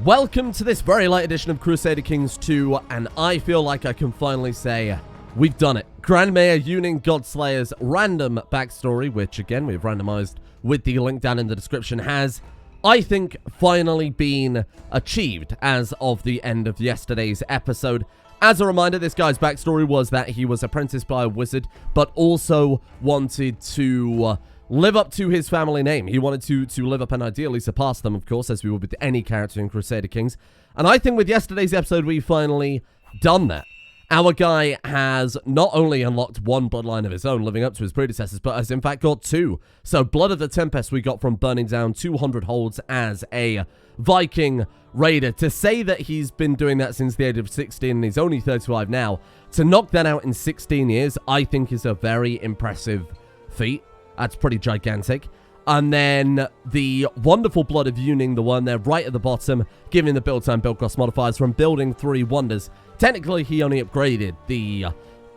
Welcome to this very late edition of Crusader Kings 2, and I feel like I can finally say we've done it. Grand Mayor Yuning Godslayer's random backstory, which again we've randomized with the link down in the description, has, I think, finally been achieved as of the end of yesterday's episode. As a reminder, this guy's backstory was that he was apprenticed by a wizard, but also wanted to live up to his family name. He wanted to live up and ideally surpass them, of course, as we would with any character in Crusader Kings. And I think with yesterday's episode, we finally done that. Our guy has not only unlocked one bloodline of his own, living up to his predecessors, but has in fact got two. So Blood of the Tempest we got from burning down 200 holds as a Viking raider. To say that he's been doing that since the age of 16 and he's only 35 now, to knock that out in 16 years, I think is a very impressive feat. That's pretty gigantic. And then the wonderful Blood of Yuning, the one there right at the bottom, giving the build time, build cost modifiers from building 3 wonders. Technically, he only upgraded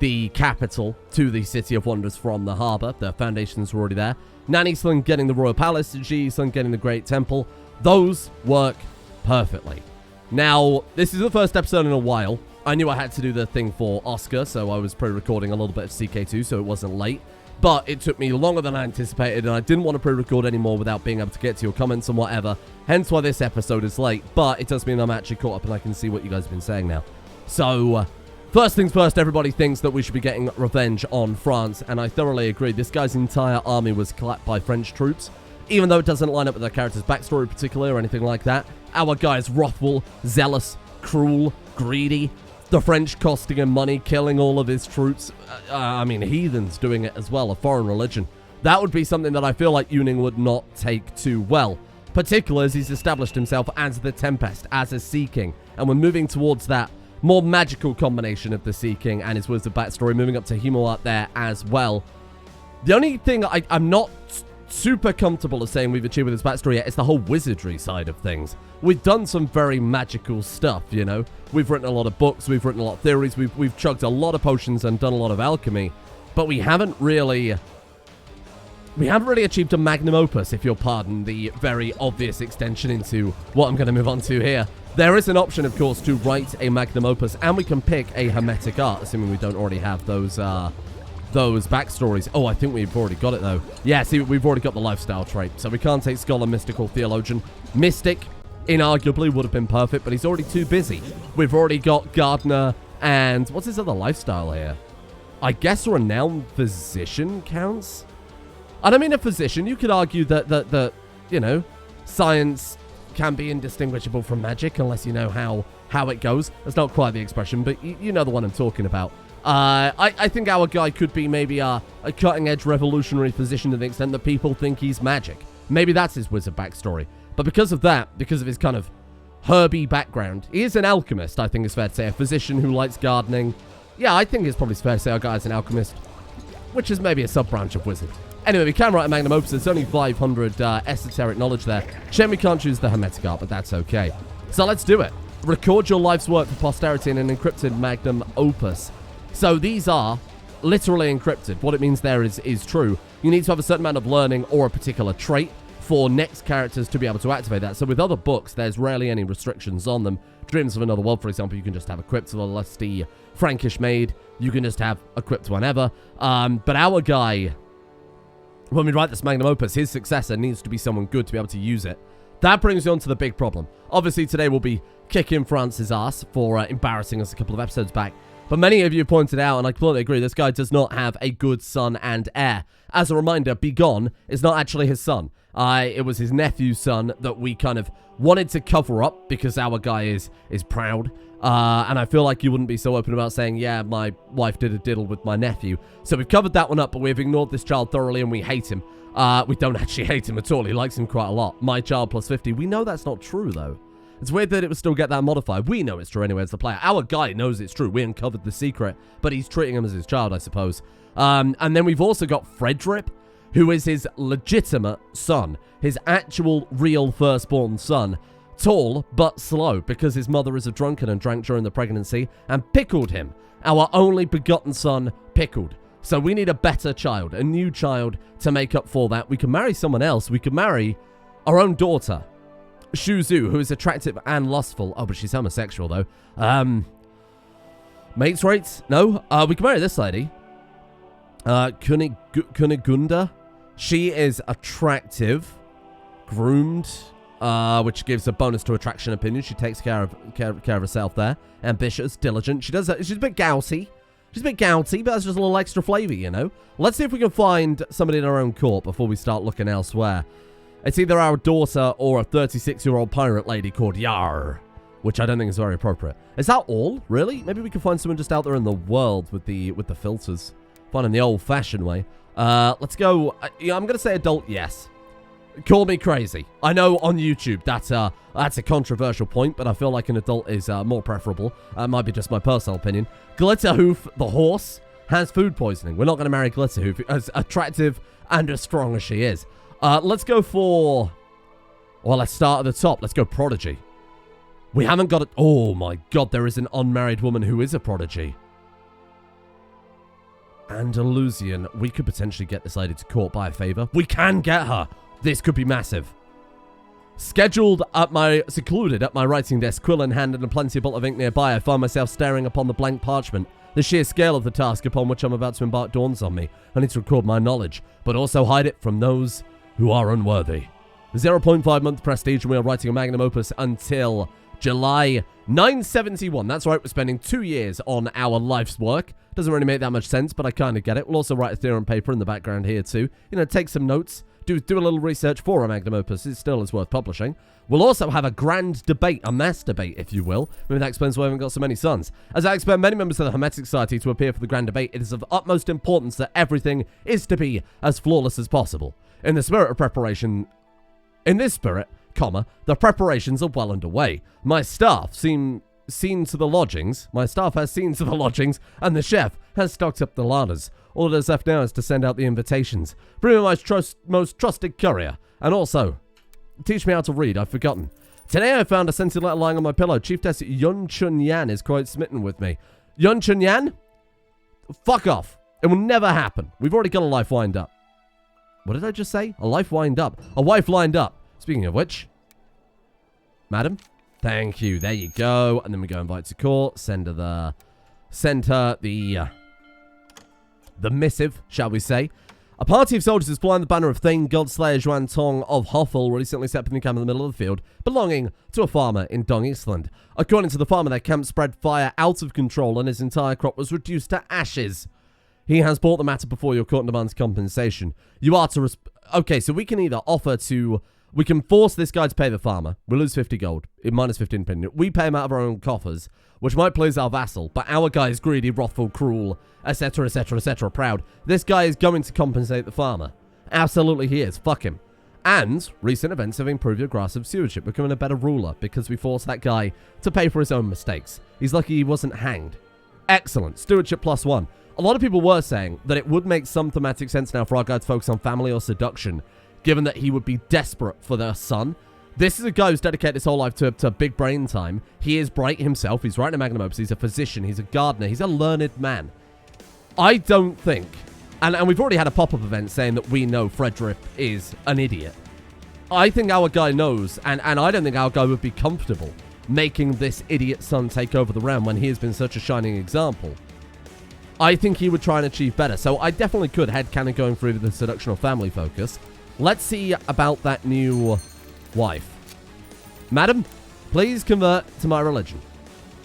the capital to the City of Wonders from the harbor. The foundations were already there. Nanisling getting the Royal Palace, Gisling getting the Great Temple. Those work perfectly. Now, this is the first episode in a while. I knew I had to do the thing for Oscar, so I was pre-recording a little bit of CK2, so it wasn't late. But it took me longer than I anticipated, and I didn't want to pre-record anymore without being able to get to your comments and whatever. Hence why this episode is late, but it does mean I'm actually caught up and I can see what you guys have been saying now. So, first things first, everybody thinks that we should be getting revenge on France, and I thoroughly agree. This guy's entire army was clapped by French troops, even though it doesn't line up with their character's backstory particularly or anything like that. Our guy is wrathful, zealous, cruel, greedy. The French costing him money, killing all of his troops. I mean, heathens doing it as well, a foreign religion. That would be something that I feel like Yuning would not take too well, particularly as he's established himself as the Tempest, as a Sea King. And we're moving towards that more magical combination of the Sea King and his wizard backstory, moving up to Himoart there as well. The only thing I'm not super comfortable of saying we've achieved with his backstory yet is the whole wizardry side of things. We've done some very magical stuff, you know. We've written a lot of books, we've written a lot of theories, we've chugged a lot of potions and done a lot of alchemy, but we haven't really achieved a magnum opus, if you'll pardon the very obvious extension into what I'm going to move on to here. There is an option, of course, to write a magnum opus, and we can pick a hermetic art, assuming we don't already have those backstories. Oh, I think we've already got it, though. Yeah, see, we've already got the lifestyle trait, so we can't take Scholar, Mystical, Theologian. Mystic, inarguably, would have been perfect, but he's already too busy. We've already got Gardener, and what's his other lifestyle here? I guess Renowned Physician counts? I don't mean a physician. You could argue that you know, science can be indistinguishable from magic, unless you know how it goes. That's not quite the expression, but you know the one I'm talking about. I think our guy could be maybe a cutting-edge revolutionary physician to the extent that people think he's magic. Maybe that's his wizard backstory. But because of that, because of his kind of herby background, he is an alchemist, I think it's fair to say. A physician who likes gardening. Yeah, I think it's probably fair to say our guy is an alchemist, which is maybe a sub-branch of wizard. Anyway, we can write a magnum opus. There's only 500 esoteric knowledge there. Shame we can't choose the hermetic art, but that's okay. So let's do it. Record your life's work for posterity in an encrypted magnum opus. So these are literally encrypted. What it means there is true. You need to have a certain amount of learning or a particular trait for next characters to be able to activate that. So with other books, there's rarely any restrictions on them. Dreams of Another World, for example, you can just have equipped to the lusty Frankish maid. You can just have equipped whenever. But our guy, when we write this magnum opus, his successor needs to be someone good to be able to use it. That brings you on to the big problem. Obviously, today we'll be kicking France's ass for embarrassing us a couple of episodes back. But many of you pointed out, and I completely agree, this guy does not have a good son and heir. As a reminder, Begone is not actually his son. It was his nephew's son that we kind of wanted to cover up because our guy is proud. And I feel like you wouldn't be so open about saying, yeah, my wife did a diddle with my nephew. So we've covered that one up, but we've ignored this child thoroughly and we hate him. We don't actually hate him at all. He likes him quite a lot. My child plus 50. We know that's not true, though. It's weird that it would still get that modified. We know it's true anyway as the player. Our guy knows it's true. We uncovered the secret, but he's treating him as his child, I suppose. And then we've also got Frederick, who is his legitimate son. His actual, real firstborn son. Tall, but slow, because his mother is a drunkard and drank during the pregnancy, and pickled him. Our only begotten son, pickled. So we need a better child, a new child, to make up for that. We can marry someone else. We can marry our own daughter. Shuzu, who is attractive and lustful. Oh, but she's homosexual, though. Mates rates? No. We can marry this lady. Kunigunda. She is attractive, groomed, which gives a bonus to attraction opinion. She takes care of herself there. Ambitious, diligent. She's a bit gouty. She's a bit gouty, but that's just a little extra flavor, you know. Let's see if we can find somebody in our own court before we start looking elsewhere. It's either our daughter or a 36-year-old pirate lady called Yar, which I don't think is very appropriate. Is that all? Really? Maybe we can find someone just out there in the world with the filters. Fun in the old-fashioned way. Let's go. Yeah, I'm going to say adult, yes. Call me crazy. I know on YouTube that's a controversial point, but I feel like an adult is more preferable. Might be just my personal opinion. Glitterhoof, the horse, has food poisoning. We're not going to marry Glitterhoof, as attractive and as strong as she is. Let's go for... Well, let's start at the top. Let's go Prodigy. We haven't got it. Oh my god, there is an unmarried woman who is a prodigy. Andalusian. We could potentially get this lady to court by a favor. We can get her. This could be massive. Secluded at my writing desk, quill in hand and a plenty bottle of ink nearby, I find myself staring upon the blank parchment. The sheer scale of the task upon which I'm about to embark dawns on me. I need to record my knowledge, but also hide it from those who are unworthy. 0.5 month prestige, and we are writing a magnum opus until July 971. That's right, we're spending 2 years on our life's work. Doesn't really make that much sense, but I kind of get it. We'll also write a theorem paper in the background here too. You know, take some notes. Do a little research for a magnum opus. It still is worth publishing. We'll also have a grand debate, a mass debate, if you will. Maybe that explains why we haven't got so many sons. As I expect many members of the Hermetic Society to appear for the grand debate, it is of utmost importance that everything is to be as flawless as possible. In the spirit of preparation... In this spirit, the preparations are well underway. My staff has seen to the lodgings, and the chef has stocked up the larders. All that is left now is to send out the invitations. Bring me my most trusted courier. And also, teach me how to read. I've forgotten. Today I found a scented letter lying on my pillow. Chieftess Yun Chun Yan is quite smitten with me. Yun Chun Yan? Fuck off. It will never happen. We've already got a life lined up. What did I just say? A life lined up. A wife lined up. Speaking of which, madam, thank you. There you go. And then we go invite to court. Send her the missive, shall we say. A party of soldiers is flying the banner of Thane Godslayer Juan Tong of Hoffel recently set up in the camp in the middle of the field, belonging to a farmer in Dong Eastland. According to the farmer, their camp spread fire out of control and his entire crop was reduced to ashes. He has brought the matter before your court and demands compensation. You are to... Okay, so we can either offer to... We can force this guy to pay the farmer. We'll lose 50 gold. Minus 15 opinion. We pay him out of our own coffers, which might please our vassal, but our guy is greedy, wrathful, cruel, etc., etc., etc., proud. This guy is going to compensate the farmer. Absolutely he is. Fuck him. And recent events have improved your grasp of stewardship, becoming a better ruler, because we forced that guy to pay for his own mistakes. He's lucky he wasn't hanged. Excellent. Stewardship +1. A lot of people were saying that it would make some thematic sense now for our guy to focus on family or seduction, given that he would be desperate for their son. This is a guy who's dedicated his whole life to big brain time. He is bright himself. He's writing a magnum opus. He's a physician. He's a gardener. He's a learned man. I don't think, and we've already had a pop-up event saying that we know Frederick is an idiot. I think our guy knows, and I don't think our guy would be comfortable making this idiot son take over the realm when he has been such a shining example. I think he would try and achieve better. So I definitely could headcanon going through the seduction or family focus. Let's see about that new wife. Madam, please convert to my religion.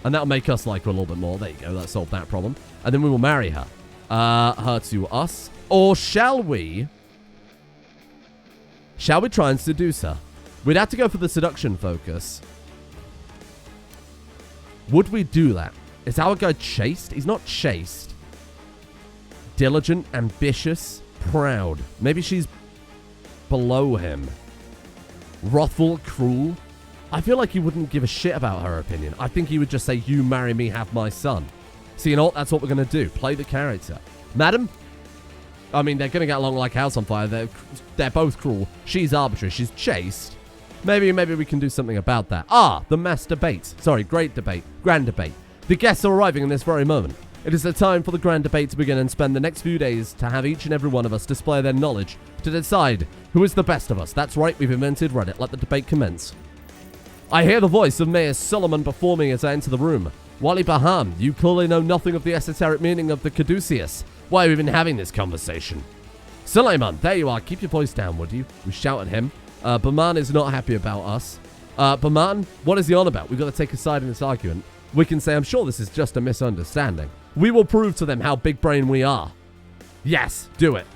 And that'll make us like her a little bit more. There you go. That solved that problem. And then we will marry her. Her to us. Or shall we? Shall we try and seduce her? We'd have to go for the seduction focus. Would we do that? Is our guy chaste? He's not chaste. Diligent, ambitious, proud. Maybe she's below him. Wrathful, cruel. I feel like he wouldn't give a shit about her opinion. I think he would just say, you marry me, have my son. So you know what? That's what we're going to do. Play the character. Madam? I mean, they're going to get along like house on fire. They're both cruel. She's arbitrary. She's chaste. Maybe we can do something about that. The mass debate. Sorry, great debate. Grand debate. The guests are arriving in this very moment. It is the time for the grand debate to begin and spend the next few days to have each and every one of us display their knowledge to decide who is the best of us. That's right, we've invented Reddit. Let the debate commence. I hear the voice of Mayor Solomon before me as I enter the room. Wali Baham, you clearly know nothing of the esoteric meaning of the Caduceus. Why have we been having this conversation? Suleiman, there you are. Keep your voice down, would you? We shout at him. Baman is not happy about us. Baman, what is he on about? We've got to take a side in this argument. We can say, I'm sure this is just a misunderstanding. We will prove to them how big brain we are. Yes, do it.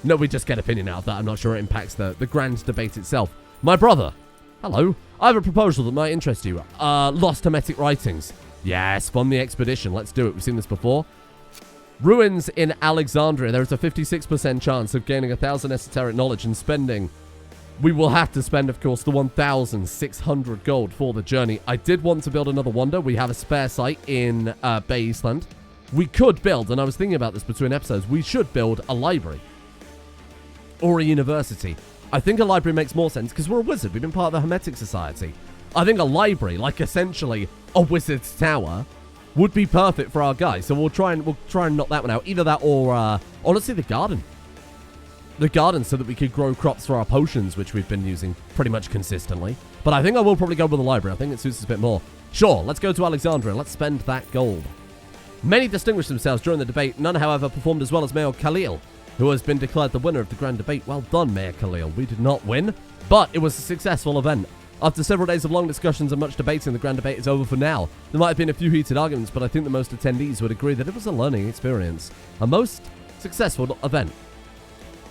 No, we just get opinion out of that. I'm not sure it impacts the grand debate itself. My brother. Hello. I have a proposal that might interest you. Lost Hermetic writings. Yes, fund the expedition. Let's do it. We've seen this before. Ruins in Alexandria. There is a 56% chance of gaining 1,000 esoteric knowledge and spending. We will have to spend, of course, the 1,600 gold for the journey. I did want to build another wonder. We have a spare site in Bay Eastland. We could build, and I was thinking about this between episodes, we should build a library. Or a university. I think a library makes more sense because we're a wizard. We've been part of the Hermetic Society. I think a library, like essentially a wizard's tower, would be perfect for our guys. So we'll try and knock that one out. Either that or honestly the garden. The garden so that we could grow crops for our potions, which we've been using pretty much consistently. But I think I will probably go with the library. I think it suits us a bit more. Sure, let's go to Alexandria. Let's spend that gold. Many distinguished themselves during the debate. None, however, performed as well as Mayor Khalil, who has been declared the winner of the grand debate. Well done, Mayor Khalil. We did not win, but it was a successful event. After several days of long discussions and much debating, the grand debate is over for now. There might have been a few heated arguments, but I think that most attendees would agree that it was a learning experience. A most successful event.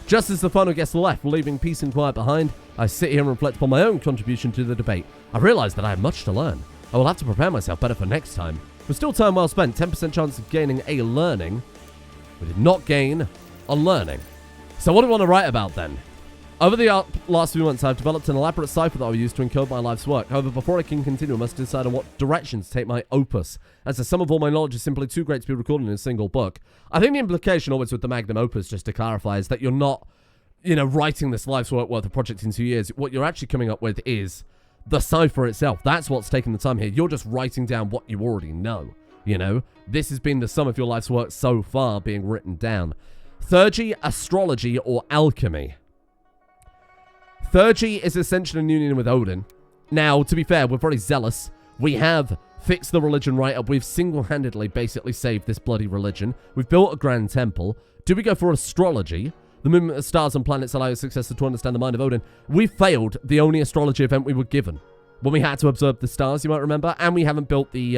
Just as the final guests left, leaving peace and quiet behind, I sit here and reflect upon my own contribution to the debate. I realise that I have much to learn. I will have to prepare myself better for next time. But still time well spent, 10% chance of gaining a learning. We did not gain a learning. So what do I want to write about then? Over the last few months, I've developed an elaborate cipher that I will use to encode my life's work. However, before I can continue, I must decide on what direction to take my opus, as the sum of all my knowledge is simply too great to be recorded in a single book. I think the implication always with the magnum opus, just to clarify, is that you're not, writing this life's work worth a project in 2 years. What you're actually coming up with is the cipher itself. That's what's taking the time here. You're just writing down what you already know, This has been the sum of your life's work so far being written down. Theurgy, astrology, or alchemy. Theurgy is essentially an union with Odin. Now, to be fair, we're very zealous. We have fixed the religion right up. We've single-handedly basically saved this bloody religion. We've built a grand temple. Do we go for astrology? The movement of stars and planets allow your successor to understand the mind of Odin. We failed the only astrology event we were given when we had to observe the stars, you might remember. And we haven't built the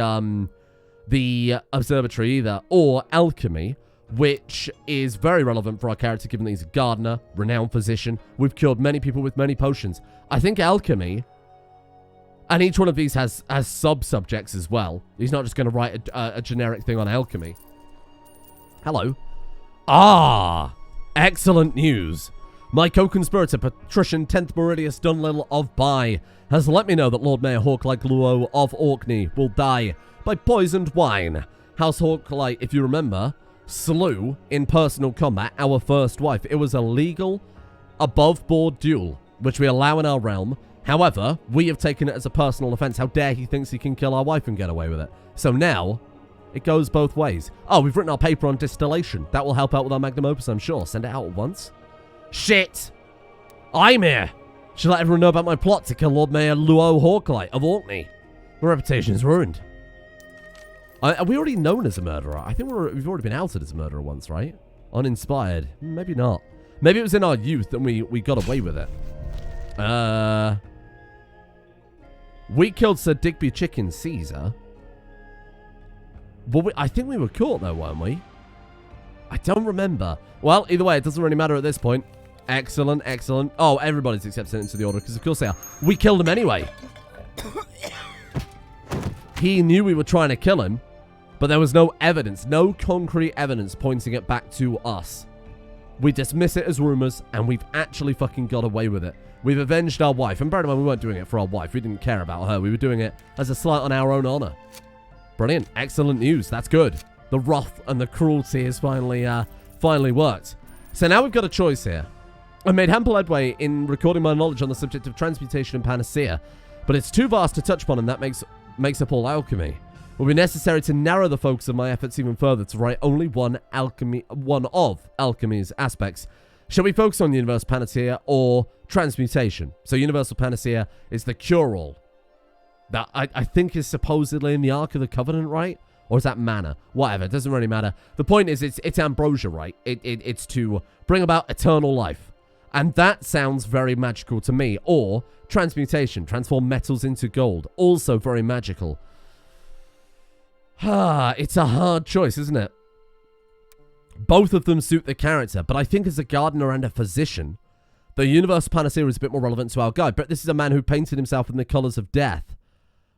observatory either. Or alchemy, which is very relevant for our character, given that he's a gardener, renowned physician. We've cured many people with many potions. I think alchemy, and each one of these has sub-subjects as well. He's not just going to write a generic thing on alchemy. Hello. Ah, excellent news. My co-conspirator, Patrician 10th Meridius Dunlil of Bai, has let me know that Lord Mayor Hawklight Luo of Orkney will die by poisoned wine. House Hawklight, if you remember, slew in personal combat our first wife. It was a legal, above-board duel, which we allow in our realm. However, we have taken it as a personal offense. How dare he thinks he can kill our wife and get away with it. So now, it goes both ways. Oh, we've written our paper on distillation. That will help out with our magnum opus, I'm sure. Send it out at once. Shit! I'm here! Should let everyone know about my plot to kill Lord Mayor Luo Hawklight of Orkney. My reputation is ruined. Are we already known as a murderer? I think we've already been outed as a murderer once, right? Uninspired. Maybe not. Maybe it was in our youth and we got away with it. We killed Sir Digby Chicken Caesar. But I think we were caught though, weren't we? I don't remember. Well, either way, it doesn't really matter at this point. Excellent, excellent. Oh, everybody's accepted into the order, because of course they are. We killed him anyway. He knew we were trying to kill him, but there was no evidence, no concrete evidence pointing it back to us. We dismiss it as rumors, and we've actually fucking got away with it. We've avenged our wife, and bear in mind, we weren't doing it for our wife. We didn't care about her. We were doing it as a slight on our own honor. Brilliant. Excellent news. That's good. The wrath and the cruelty has finally worked. So now we've got a choice here. I made ample headway in recording my knowledge on the subject of transmutation and panacea, but it's too vast to touch upon, and that makes up all alchemy. It will be necessary to narrow the focus of my efforts even further to write only one of alchemy's aspects. Shall we focus on universal panacea or transmutation? So universal panacea is the cure-all. that I think is supposedly in the Ark of the Covenant, right? Or is that mana? Whatever, it doesn't really matter. The point is, it's ambrosia, right? It's to bring about eternal life. And that sounds very magical to me. Or transmutation, transform metals into gold. Also very magical. It's a hard choice, isn't it? Both of them suit the character, but I think as a gardener and a physician, the Universal Panacea is a bit more relevant to our guide. But this is a man who painted himself in the colours of death,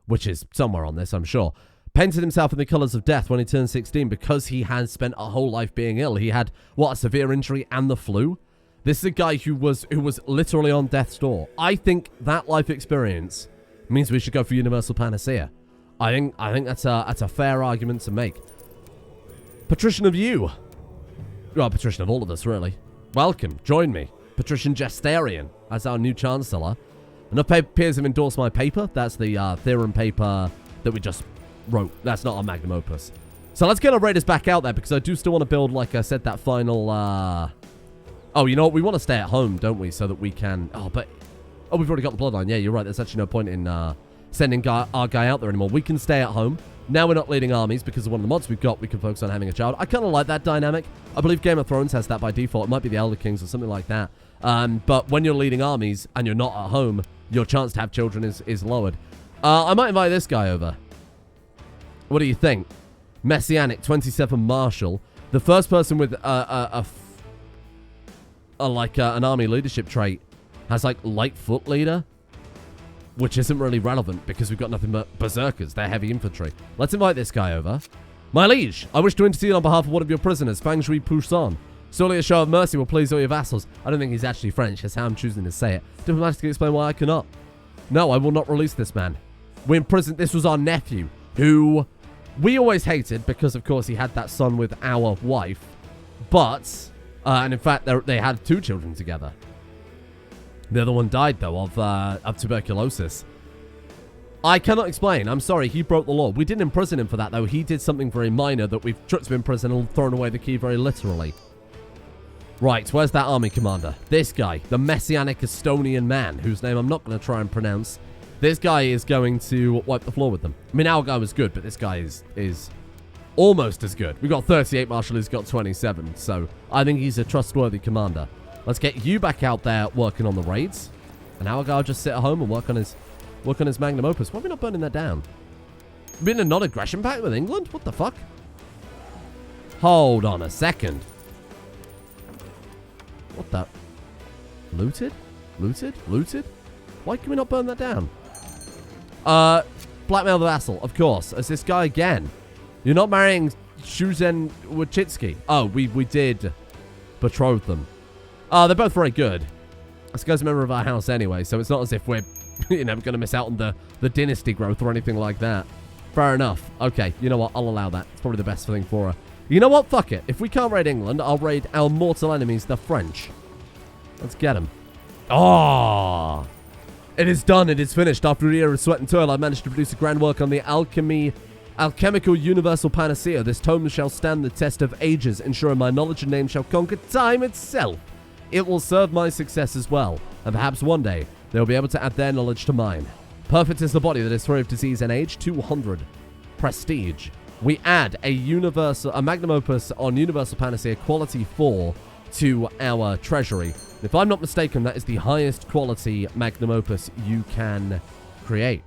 which is somewhere on this, I'm sure. Painted himself in the colours of death when he turned 16 because he has spent a whole life being ill. He had, what, a severe injury and the flu? This is a guy who was literally on death's door. I think that life experience means we should go for Universal Panacea. I think that's a fair argument to make. Patrician of you. Well, patrician of all of us, really. Welcome. Join me. Patrician Jestarian as our new Chancellor. Enough peers have endorsed my paper. That's the theorem paper that we just wrote. That's not our magnum opus. So let's get our raiders back out there because I do still want to build, like I said, that final... Oh, you know what? We want to stay at home, don't we? So that we can... Oh, we've already got the bloodline. Yeah, you're right. There's actually no point in sending our guy out there anymore. We can stay at home. Now we're not leading armies because of one of the mods we've got. We can focus on having a child. I kind of like that dynamic. I believe Game of Thrones has that by default. It might be the Elder Kings or something like that. But when you're leading armies and you're not at home, your chance to have children is lowered. I might invite this guy over. What do you think? Messianic 27 Marshal. The first person with an army leadership trait has like light foot leader, which isn't really relevant because we've got nothing but berserkers. They're heavy infantry. Let's invite this guy over. My liege, I wish to intercede on behalf of one of your prisoners, Fang Shui Poussin. Surely a show of mercy will please all your vassals. I don't think he's actually French. That's how I'm choosing to say it. Diplomatically explain why I cannot. No, I will not release this man. We imprisoned... This was our nephew, who we always hated because, of course, he had that son with our wife. But, and in fact, they had 2 children together. The other one died, though, of tuberculosis. I cannot explain. I'm sorry. He broke the law. We didn't imprison him for that, though. He did something very minor that we've chucked him in prison and thrown away the key very literally. Right, where's that army commander? This guy, the Messianic Estonian man, whose name I'm not going to try and pronounce. This guy is going to wipe the floor with them. I mean, our guy was good, but this guy is almost as good. We've got 38 Marshal, he's got 27, so I think he's a trustworthy commander. Let's get you back out there working on the raids. And our guy will just sit at home and work on his magnum opus. Why are we not burning that down? We're in a non-aggression pact with England? What the fuck? Hold on a second. What the? Looted? Looted? Looted? Why can we not burn that down? Blackmail the vassal, of course. As this guy again. You're not marrying Shuzen Wachitsky. Oh, we did betroth them. They're both very good. This guy's a member of our house anyway, so it's not as if we're, going to miss out on the dynasty growth or anything like that. Fair enough. Okay, you know what? I'll allow that. It's probably the best thing for her. You know what? Fuck it. If we can't raid England, I'll raid our mortal enemies, the French. Let's get them. Oh! It is done. It is finished. After a year of sweat and toil, I managed to produce a grand work on the alchemical universal panacea. This tome shall stand the test of ages, ensuring my knowledge and name shall conquer time itself. It will serve my success as well, and perhaps one day they will be able to add their knowledge to mine. Perfect is the body that is free of disease and age. 200 prestige. We add a magnum opus on Universal Panacea quality 4 to our treasury. If I'm not mistaken, that is the highest quality magnum opus you can create.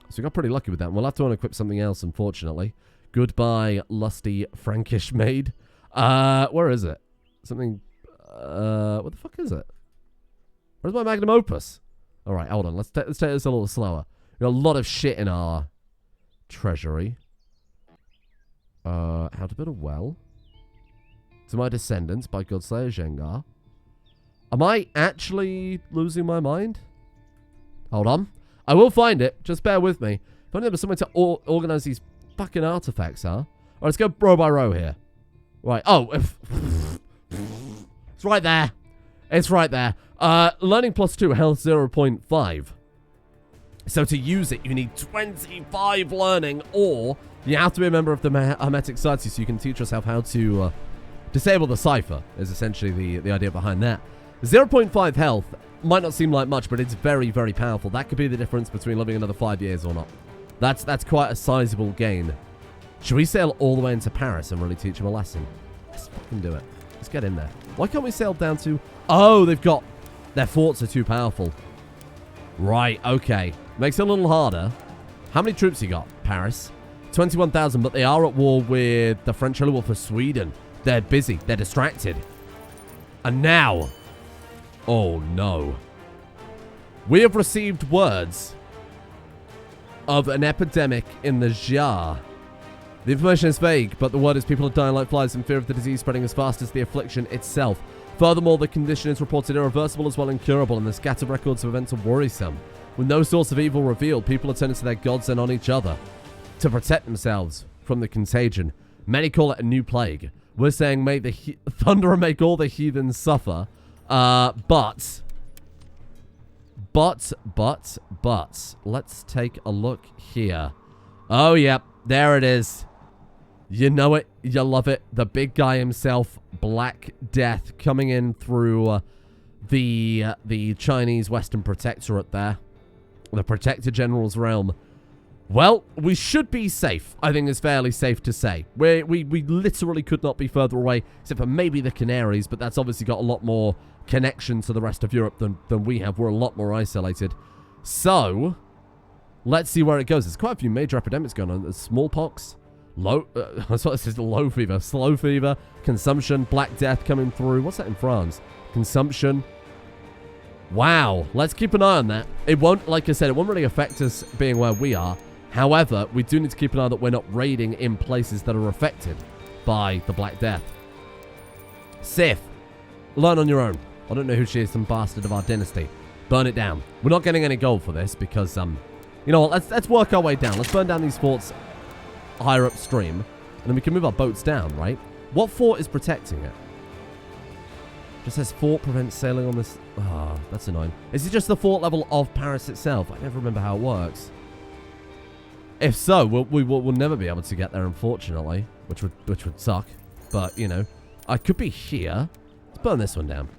So we got pretty lucky with that. We'll have to unequip something else, unfortunately. Goodbye, lusty Frankish maid. Where is it? Something... what the fuck is it? Where's my magnum opus? All right, hold on. Let's take this a little slower. We've got a lot of shit in our treasury. How to build a well. To my descendants by Godslayer Jengar. Am I actually losing my mind? Hold on. I will find it. Just bear with me. If only there was something to organize these fucking artifacts, huh? All right, let's go row by row here. Right. Oh. It's right there. It's right there. Learning +2, health 0.5. So to use it, you need 25 learning, or you have to be a member of the Hermetic Society so you can teach yourself how to disable the cipher, is essentially the idea behind that. 0.5 health might not seem like much, but it's very, very powerful. That could be the difference between living another 5 years or not. That's quite a sizable gain. Should we sail all the way into Paris and really teach them a lesson? Let's fucking do it. Let's get in there. Why can't we sail down to... Oh, they've got... Their forts are too powerful. Right, okay. Makes it a little harder. How many troops you got, Paris? 21,000, but they are at war with the French Holy War for Sweden. They're busy. They're distracted. And now... Oh, no. We have received words of an epidemic in the Jar. The information is vague, but the word is people are dying like flies in fear of the disease spreading as fast as the affliction itself. Furthermore, the condition is reported irreversible as well as incurable, and the scattered records of events are worrisome. With no source of evil revealed, people are turning to their gods and on each other to protect themselves from the contagion. Many call it a new plague. We're saying, may the Thunderer make all the heathens suffer. But, let's take a look here. Oh, yep, there it is. You know it, you love it. The big guy himself, Black Death, coming in through the Chinese Western Protectorate there. The Protector General's realm. Well, we should be safe, I think it's fairly safe to say. We literally could not be further away, except for maybe the Canaries, but that's obviously got a lot more connection to the rest of Europe than we have. We're a lot more isolated. So, let's see where it goes. There's quite a few major epidemics going on. There's smallpox, low fever, slow fever, consumption, Black Death coming through. What's that in France? Consumption. Wow, let's keep an eye on that. It won't, like I said, it won't really affect us being where we are. However, we do need to keep an eye that we're not raiding in places that are affected by the Black Death. Sith, learn on your own. I don't know who she is, some bastard of our dynasty. Burn it down. We're not getting any gold for this because, you know what, let's work our way down. Let's burn down these forts higher upstream, and then we can move our boats down, right? What fort is protecting it? Just says fort prevents sailing on this. Oh, that's annoying. Is it just the fort level of Paris itself? I never remember how it works. If so, we'll never be able to get there, unfortunately, which would suck. But you know, I could be here. Let's burn this one down.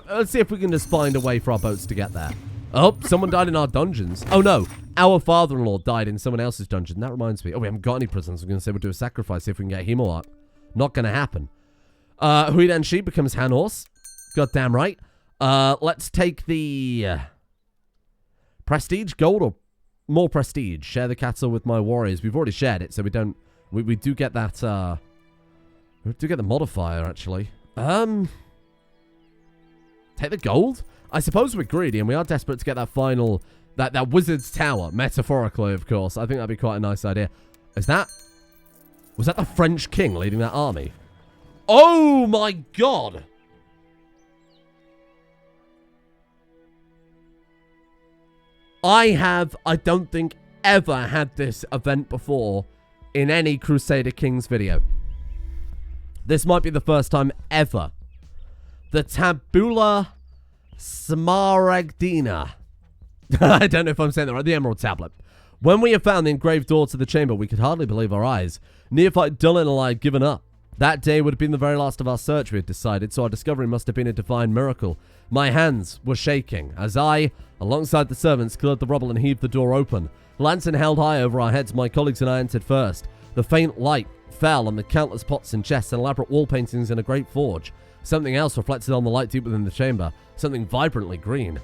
Let's see if we can just find a way for our boats to get there. Oh, someone died in our dungeons. Oh no, our father-in-law died in someone else's dungeon. That reminds me. Oh, we haven't got any prisoners. I'm going to say we'll do a sacrifice, see if we can get Hemo up. Not going to happen. Huidan Shi becomes Han Horse. Goddamn right. Let's take the prestige, gold, or more prestige. Share the cattle with my warriors. We've already shared it, so we don't. We do get that. We do get the modifier actually. Take the gold. I suppose we're greedy and we are desperate to get that final that wizard's tower, metaphorically, of course. I think that'd be quite a nice idea. Was that the French king leading that army? Oh my god! I don't think, ever had this event before in any Crusader Kings video. This might be the first time ever. The Tabula Smaragdina. I don't know if I'm saying that right. The Emerald Tablet. When we have found the engraved door to the chamber, we could hardly believe our eyes. Neophyte Dullin and I had given up. That day would have been the very last of our search, we had decided, so our discovery must have been a divine miracle. My hands were shaking as I, alongside the servants, cleared the rubble and heaved the door open. Lantern held high over our heads, my colleagues and I entered first. The faint light fell on the countless pots and chests and elaborate wall paintings in a great forge. Something else reflected on the light deep within the chamber, something vibrantly green.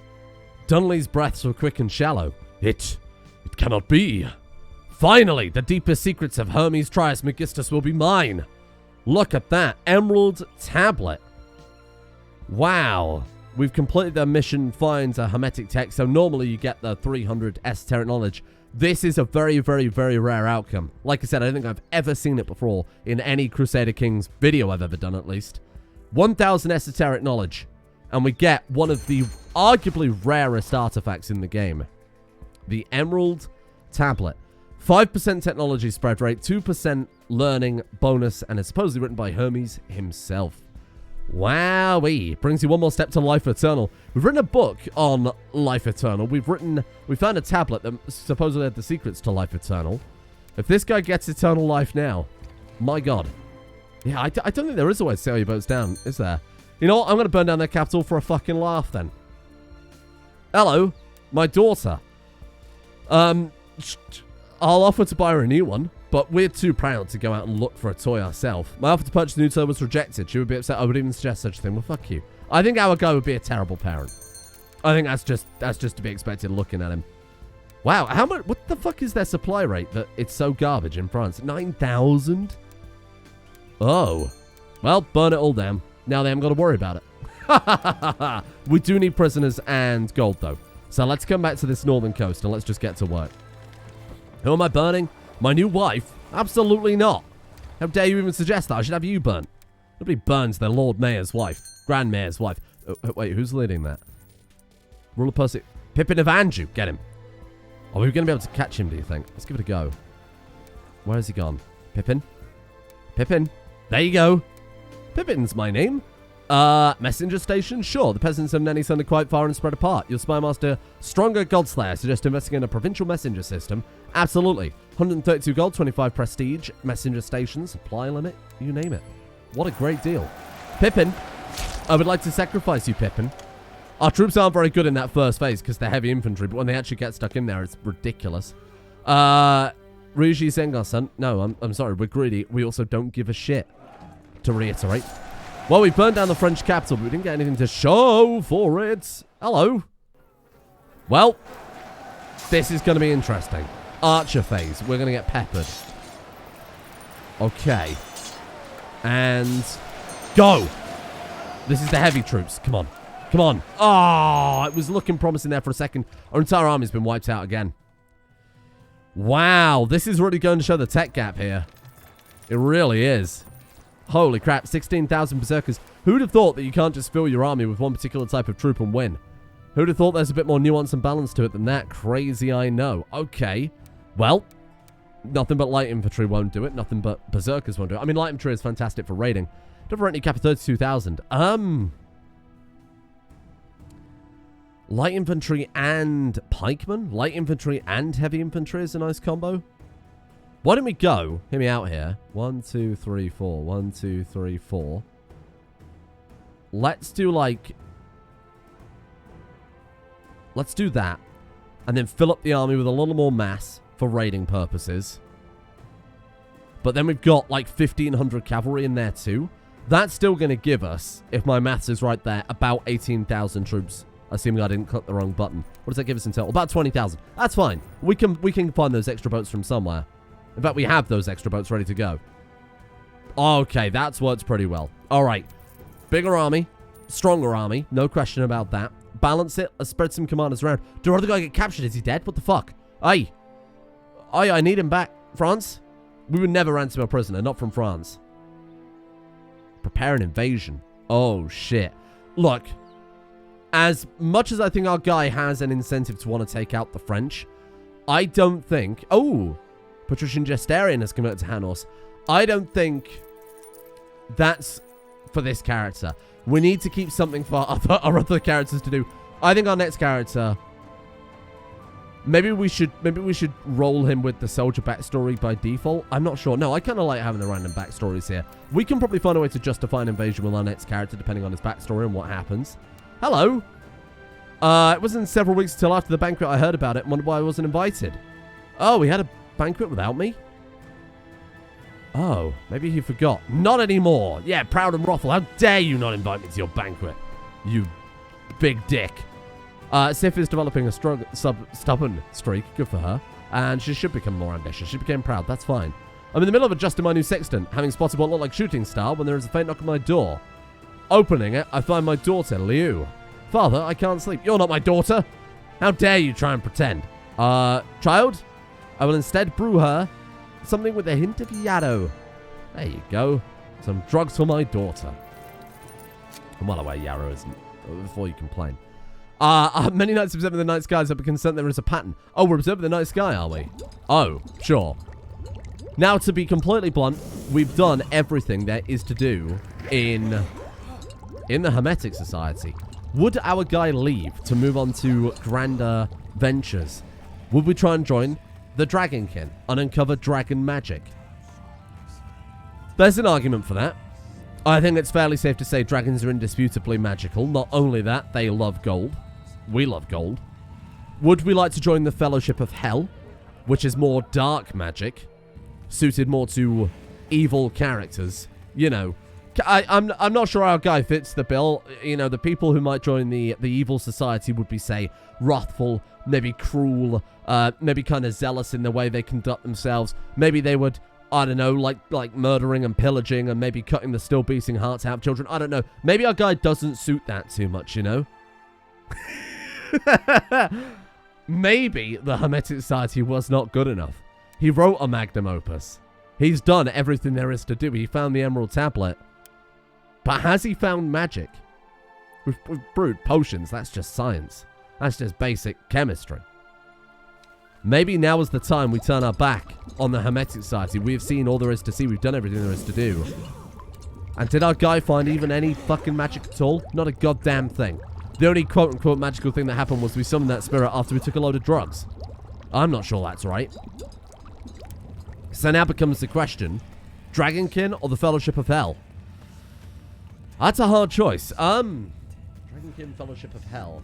Dunley's breaths were quick and shallow. It cannot be. Finally, the deepest secrets of Hermes Trismegistus will be mine. Look at that. Emerald Tablet. Wow. We've completed the mission, finds a hermetic text. So normally you get the 300 esoteric knowledge. This is a very, very, very rare outcome. Like I said, I don't think I've ever seen it before in any Crusader Kings video I've ever done, at least. 1,000 esoteric knowledge. And we get one of the arguably rarest artifacts in the game. The Emerald Tablet. 5% technology spread rate, 2% learning bonus, and it's supposedly written by Hermes himself. Wowee. Brings you one more step to Life Eternal. We've written a book on Life Eternal. We found a tablet that supposedly had the secrets to Life Eternal. If this guy gets Eternal Life now, my god. Yeah, I don't think there is a way to sail your boats down, is there? You know what? I'm going to burn down their capital for a fucking laugh then. Hello, my daughter. I'll offer to buy her a new one, but we're too proud to go out and look for a toy ourselves. My offer to purchase a new toy was rejected. She would be upset. I would even suggest such a thing. Well, fuck you. I think our guy would be a terrible parent. I think that's just to be expected looking at him. Wow, how much? What the fuck is their supply rate that it's so garbage in France? 9,000? Oh. Well, burn it all down. Now they haven't got to worry about it. We do need prisoners and gold, though. So let's come back to this northern coast and let's just get to work. Who am I burning? My new wife? Absolutely not. How dare you even suggest that? I should have you burnt. Nobody burns their Lord Mayor's wife. Grand Mayor's wife. Oh, wait, who's leading that? Ruler Percy. Pippin of Anjou. Get him. Are we going to be able to catch him, do you think? Let's give it a go. Where has he gone? Pippin? Pippin? There you go. Pippin's my name. Messenger station? Sure. The peasants of Nenny sounded quite far and spread apart. Your spy master, Stronger Godslayer, suggest investigating a provincial messenger system. Absolutely. 132 gold, 25 prestige, messenger station, supply limit, you name it. What a great deal. Pippin, I would like to sacrifice you, Pippin. Our troops aren't very good in that first phase because they're heavy infantry, but when they actually get stuck in there, it's ridiculous. Ruji Sengar-san. No, I'm sorry, we're greedy. We also don't give a shit, to reiterate. Well, we burned down the French capital, but we didn't get anything to show for it. Hello. Well, this is going to be interesting. Archer phase. We're going to get peppered. Okay. And go. This is the heavy troops. Come on. Come on. Oh, it was looking promising there for a second. Our entire army's been wiped out again. Wow. This is really going to show the tech gap here. It really is. Holy crap, 16,000 berserkers. Who'd have thought that you can't just fill your army with one particular type of troop and win? Who'd have thought there's a bit more nuance and balance to it than that? Crazy, I know. Okay. Well, nothing but light infantry won't do it. Nothing but berserkers won't do it. I mean, light infantry is fantastic for raiding. Don't rent any cap 32,000. Light infantry and pikemen? Light infantry and heavy infantry is a nice combo. Why don't we go? Hear me out here. 1, 2, 3, 4. 1, 2, 3, 4. Let's do like... Let's do that. And then fill up the army with a little more mass for raiding purposes. But then we've got like 1,500 cavalry in there too. That's still going to give us, if my maths is right there, about 18,000 troops. Assuming I didn't click the wrong button. What does that give us in total? About 20,000. That's fine. We can find those extra boats from somewhere. In fact, we have those extra boats ready to go. Okay, that's worked pretty well. All right. Bigger army. Stronger army. No question about that. Balance it. Let's spread some commanders around. Did our other guy get captured? Is he dead? What the fuck? Aye. Aye, I need him back. France? We would never ransom a prisoner. Not from France. Prepare an invasion. Oh, shit. Look. As much as I think our guy has an incentive to want to take out the French, I don't think... Oh! Patrician Jestarian has converted to Hanos. I don't think that's for this character. We need to keep something for our other characters to do. I think our next character... Maybe we should roll him with the soldier backstory by default. I'm not sure. No, I kind of like having the random backstories here. We can probably find a way to justify an invasion with our next character depending on his backstory and what happens. Hello. It wasn't several weeks until after the banquet I heard about it and wondered why I wasn't invited. Oh, we had a banquet without me? Oh, maybe he forgot. Not anymore. Yeah, proud and ruffle. How dare you not invite me to your banquet? You big dick. Sif is developing a stubborn streak. Good for her. And she should become more ambitious. She became proud. That's fine. I'm in the middle of adjusting my new sextant, having spotted what looked like shooting star when there is a faint knock on my door. Opening it, I find my daughter, Liu. Father, I can't sleep. You're not my daughter. How dare you try and pretend? Child? I will instead brew her something with a hint of yarrow. There you go. Some drugs for my daughter. I'm well aware yarrow isn't, before you complain. Many nights observing the night skies have been concerned there is a pattern. Oh, we're observing the night sky, are we? Oh, sure. Now, to be completely blunt, we've done everything there is to do in the Hermetic Society. Would our guy leave to move on to grander ventures? Would we try and join the Dragonkin and uncover dragon magic? There's an argument for that. I think it's fairly safe to say dragons are indisputably magical. Not only that, they love gold. We love gold. Would we like to join the Fellowship of Hell, which is more dark magic, suited more to evil characters? You know, I'm not sure our guy fits the bill. You know, the people who might join the evil society would be, say, wrathful, maybe cruel, maybe kind of zealous in the way they conduct themselves. Maybe they would, I don't know, like murdering and pillaging and maybe cutting the still beating hearts out of children. I don't know. Maybe our guy doesn't suit that too much, you know? Maybe the Hermetic Society was not good enough. He wrote a magnum opus. He's done everything there is to do. He found the Emerald Tablet. But has he found magic? We've brewed potions. That's just science. That's just basic chemistry. Maybe now is the time we turn our back on the Hermetic Society. We've seen all there is to see. We've done everything there is to do. And did our guy find even any fucking magic at all? Not a goddamn thing. The only quote-unquote magical thing that happened was we summoned that spirit after we took a load of drugs. I'm not sure that's right. So now becomes the question, Dragonkin or the Fellowship of Hell? That's a hard choice. Dragonkin, Fellowship of Hell.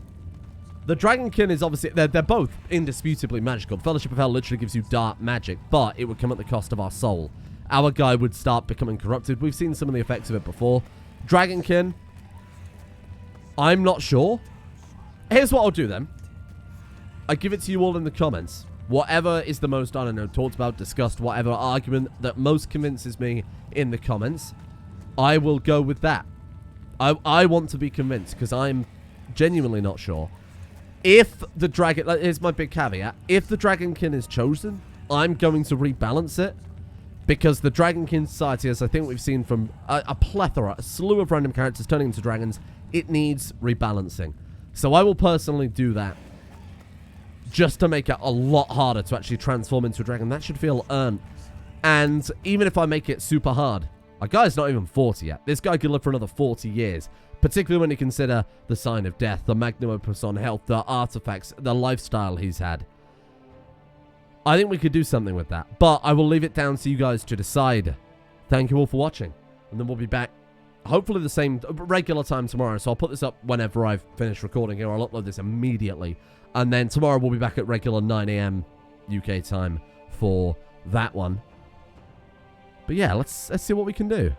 The Dragonkin is obviously, they're both indisputably magical. The Fellowship of Hell literally gives you dark magic, but it would come at the cost of our soul. Our guy would start becoming corrupted. We've seen some of the effects of it before. Dragonkin, I'm not sure. Here's what I'll do then. I give it to you all in the comments. Whatever is the most, I don't know, talked about, discussed, whatever argument that most convinces me in the comments, I will go with that. I want to be convinced because I'm genuinely not sure. If the dragon, here's my big caveat. If the Dragonkin is chosen, I'm going to rebalance it because the Dragonkin Society, as I think we've seen from a plethora, a slew of random characters turning into dragons, it needs rebalancing. So I will personally do that just to make it a lot harder to actually transform into a dragon. That should feel earned. And even if I make it super hard, our guy's not even 40 yet. This guy could live for another 40 years. Particularly when you consider the sign of death, the magnum opus on health, the artifacts, the lifestyle he's had. I think we could do something with that. But I will leave it down to you guys to decide. Thank you all for watching. And then we'll be back hopefully the same regular time tomorrow. So I'll put this up whenever I've finished recording here. I'll upload this immediately. And then tomorrow we'll be back at regular 9 AM UK time for that one. But yeah, let's see what we can do.